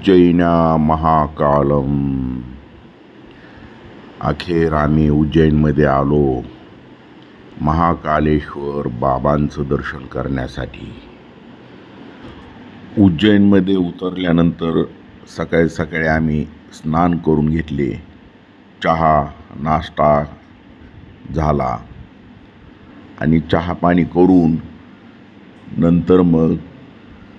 उज्जैना महाकालम। अखेर आम्ही उज्जैनमध्ये आलो महाकालेश्वर बाबांचं दर्शन करण्यासाठी। उज्जैनमध्ये उतरल्यानंतर सकाळी सकाळी आम्ही स्नान करून घेतले, चहा नाश्ता झाला आणि चहा पाणी करून नंतर मग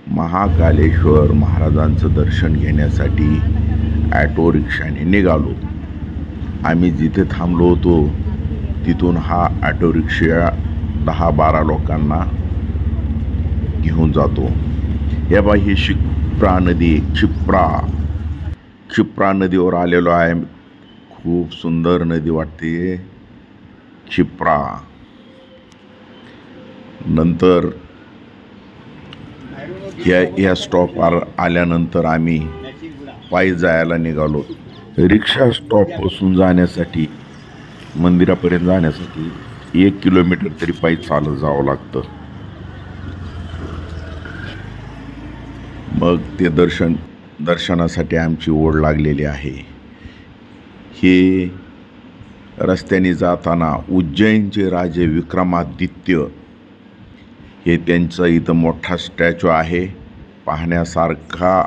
महाकालेश्वर महाराजांचं दर्शन घेण्यासाठी ॲटो रिक्षाने निघालो। आम्ही जिथे थांबलो होतो तिथून हा ॲटो रिक्षा 10-12 लोकांना घेऊन जातो। हे बा ही क्षिप्रा नदी, क्षिप्रा नदीवर आलेलो आहे। खूप सुंदर नदी वाटते क्षिप्रा। नंतर या स्टॉपवर आल्यानंतर आम्ही पायी जायला निघालो। रिक्षा स्टॉपपासून जाण्यासाठी मंदिरापर्यंत जाण्यासाठी 1 किलोमीटर तरी पायी चालत जावं लागतं। मग ते दर्शनासाठी आमची ओढ लागलेली आहे। हे रस्त्याने जाताना उज्जैनचे राजे विक्रमादित्य हे त्यांचा इथं मोठा स्टॅच्यू आहे, पाहण्यासारखा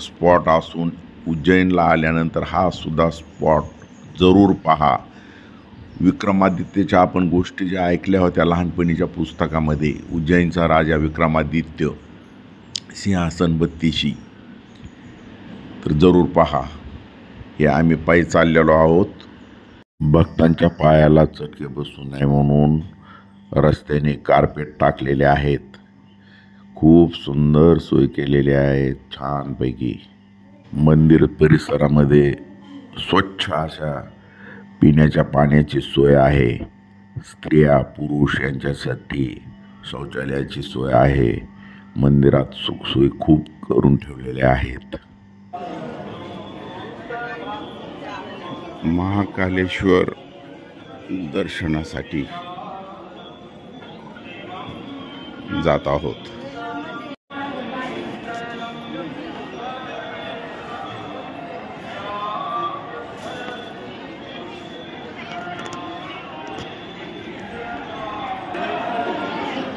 स्पॉट असून उज्जैनला आल्यानंतर हा सुद्धा स्पॉट जरूर पहा। विक्रमादित्यच्या आपण गोष्टी ज्या ऐकल्या होत्या लहानपणीच्या पुस्तकामध्ये, उज्जैनचा राजा विक्रमादित्य सिंहासन बत्तीशी, तर जरूर पहा। हे आम्ही पायी चाललेलो आहोत। भक्तांच्या पायाला चटके बसू नये म्हणून रस्त्याने कार्पेट टाकलेले आहेत। खूप सुंदर सोय केलेली आहे छानपैकी। मंदिर परिसरामध्ये स्वच्छ अशा पिण्याच्या पाण्याची सोय आहे। स्त्रिया पुरुष यांच्यासाठी शौचालयाची सोय आहे। मंदिरात सुखसोयी खूप करून ठेवलेल्या आहेत। महाकालेश्वर दर्शनासाठी जात आहोत।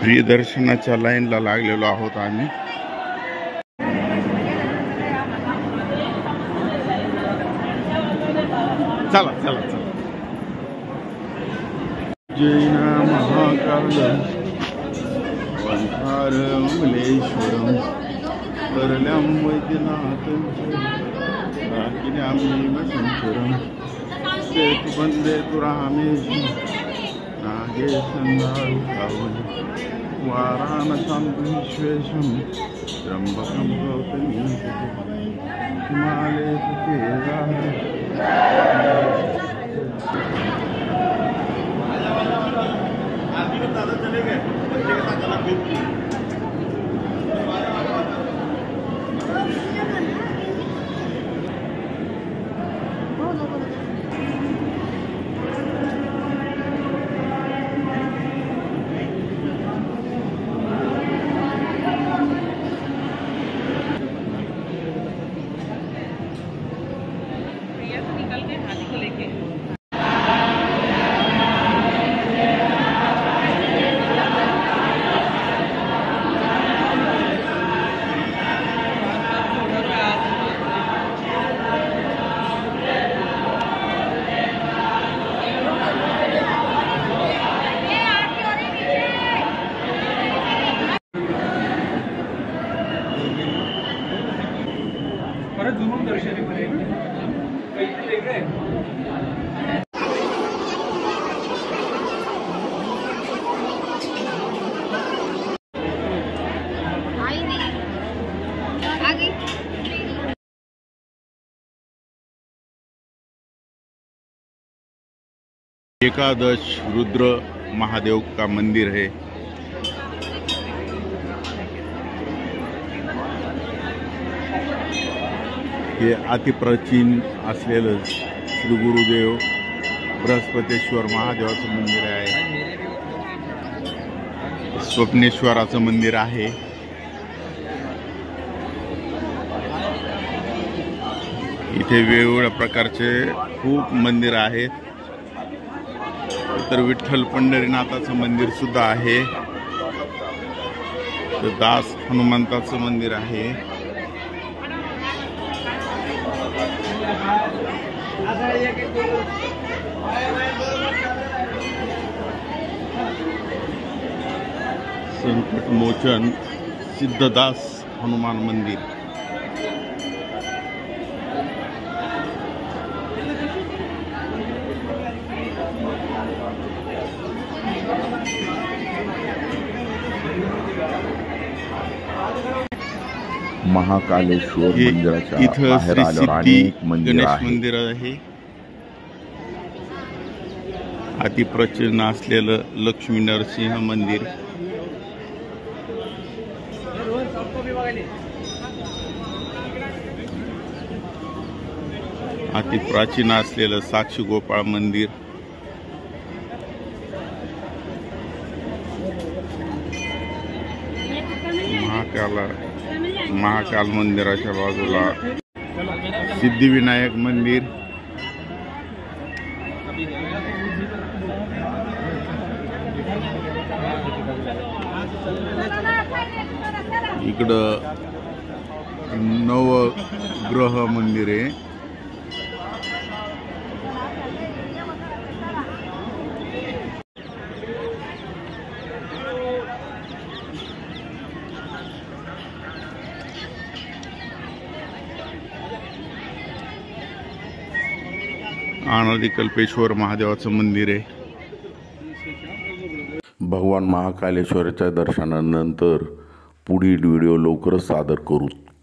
फ्री दर्शनाच्या लाईनला लागलेलो आहोत आम्ही। चला चला चला। जैना महाकालम वंकारमलेश्वरम करल्यां वैद्यनाथं राकिन्यामेव संचरं सेतुबंदे तुरामेशं नागेशं नारुकावनं वाराणसां विश्वेशं त्र्यंबकं गौतमीं हिमालये केदारं। एकादश रुद्र महादेव का मंदिर है। हे अतिप्राचीन असलेलं श्री गुरुदेव बृहस्पतेश्वर महादेवाचं मंदिर आहे। स्वप्नेश्वराचं मंदिर आहे। इथे वेगवेगळ्या प्रकारचे खूप मंदिर आहेत. तर विठ्ठल पंढरीनाथाचं मंदिर सुद्धा आहे. तर दास हनुमंताचं मंदिर आहे. संकट मोचन सिद्धदास हनुमान मंदिर. महाकालेश्वर मंदिराच्या इथं बाहेर श्री आल्यावर सिद्धी अनेक मंदिर गणेश आहे. मंदिर आहे. अतिप्राचीन असलेलं लक्ष्मी नरसिंह मंदिर. अतिप्राचीन असलेलं साक्षी गोपाळ मंदिर. महाकाल मंदिराच्या बाजूला सिद्धिविनायक मंदिर. इकडं नवग्रह मंदिर आहे. आनंदी कल्पेश्वर महादेवाचं मंदिर आहे. भगवान महाकालेश्वराच्या दर्शनानंतर पुढील व्हिडिओ लवकरच सादर करू.